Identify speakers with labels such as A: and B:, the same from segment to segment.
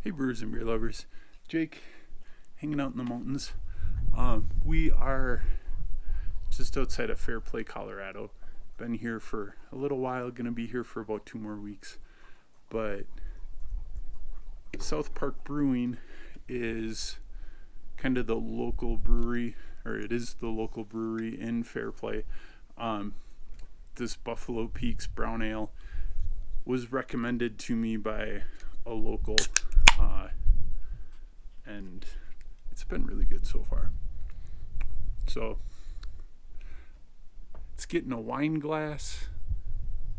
A: Hey brewers and beer lovers, Jake, hanging out in the mountains. We are just outside of Fairplay, Colorado. Been here for a little while, gonna be here for about 2 more weeks. But South Park Brewing is kind of the local brewery, or it is the local brewery in Fairplay. This Buffalo Peaks Brown Ale was recommended to me by a local, and it's been really good so far. So it's getting a wine glass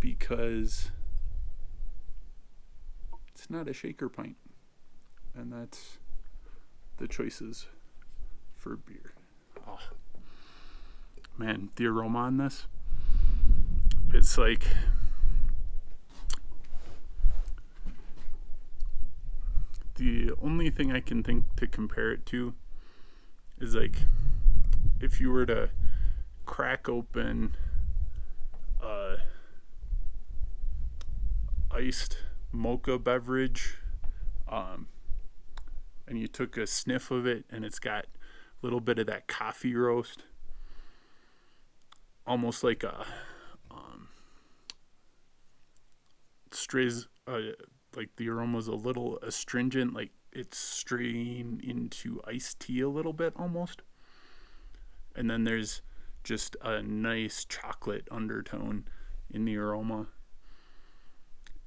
A: because it's not a shaker pint, and that's the choices for beer. Oh man, the aroma on this, it's like the only thing I can think to compare it to is like if you were to crack open a iced mocha beverage, and you took a sniff of it, and it's got a little bit of that coffee roast, almost like a strays, like the aroma's a little astringent, like it's straying into iced tea a little bit almost. And then there's just a nice chocolate undertone in the aroma.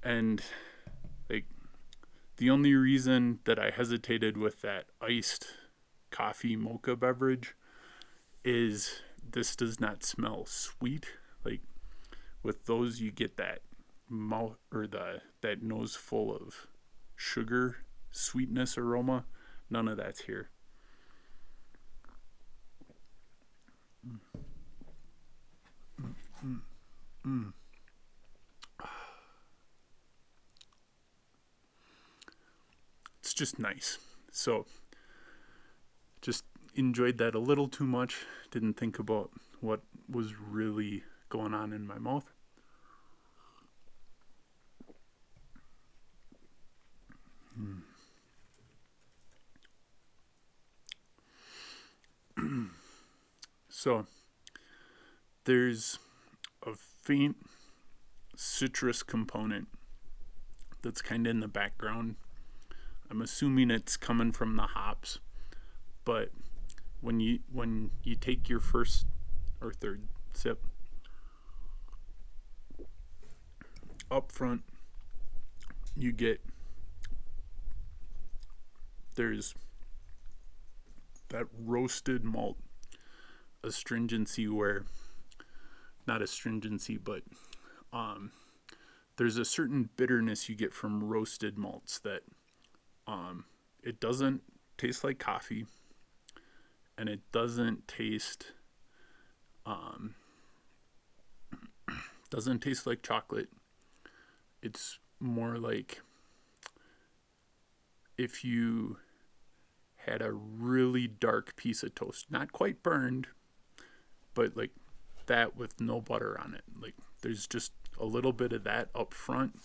A: And like the only reason that I hesitated with that iced coffee mocha beverage is this does not smell sweet. Like with those you get that mouth or that nose full of sugar sweetness aroma. None of that's here. It's just nice. So just enjoyed that a little too much. Didn't think about what was really going on in my mouth. So there's a faint citrus component that's kind of in the background. I'm assuming it's coming from the hops, but when you take your first or third sip, up front you get, there's that roasted malt astringency, where not astringency, but there's a certain bitterness you get from roasted malts that it doesn't taste like coffee, and it doesn't taste like chocolate. It's more like if you had a really dark piece of toast, not quite burned, but like that with no butter on it. Like there's just a little bit of that up front.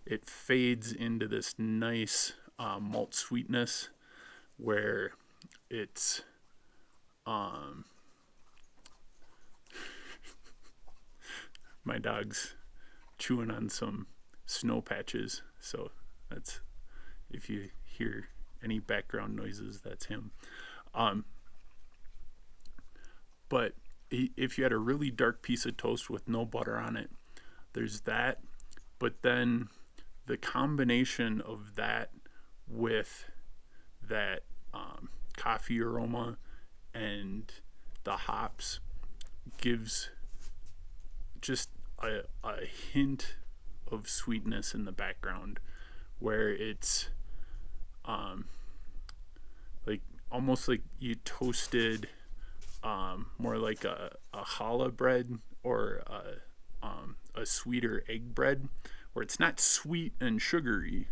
A: It fades into this nice malt sweetness where it's my dog's chewing on some snow patches, so that's, if you hear any background noises, that's him. But if you had a really dark piece of toast with no butter on it, there's that. But then the combination of that with that coffee aroma and the hops gives just a hint of sweetness in the background, where it's like almost like you toasted more like a challah bread or a sweeter egg bread, where it's not sweet and sugary,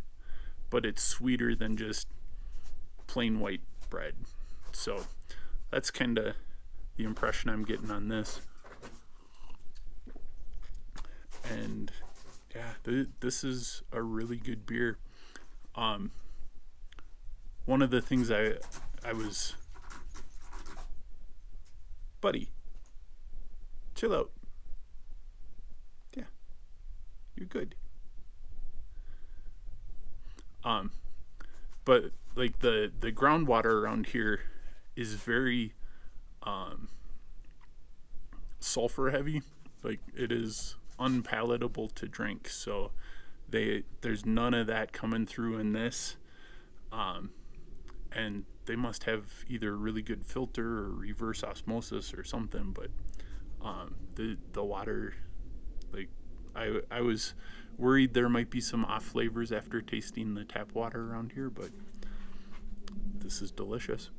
A: but it's sweeter than just plain white bread. So that's kind of the impression I'm getting on this. And yeah, this is a really good beer. one of the things I was, buddy, chill out. Yeah, you're good. But like the groundwater around here is very sulfur heavy. Like it is unpalatable to drink. So there's none of that coming through in this. And they must have either a really good filter or reverse osmosis or something. But the water, like I was worried there might be some off flavors after tasting the tap water around here, but this is delicious.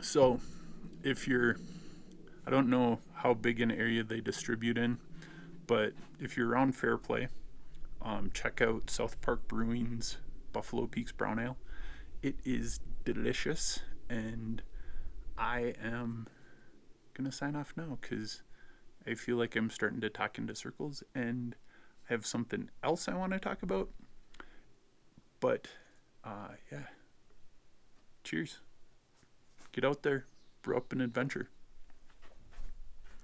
A: So if you're, I don't know how big an area they distribute in, but if you're around Fairplay, check out South Park Brewing's Buffalo Peaks Brown Ale. It is delicious, and I am gonna sign off now because I feel like I'm starting to talk into circles, and I have something else I want to talk about. But yeah, cheers. Get out there, brew up an adventure.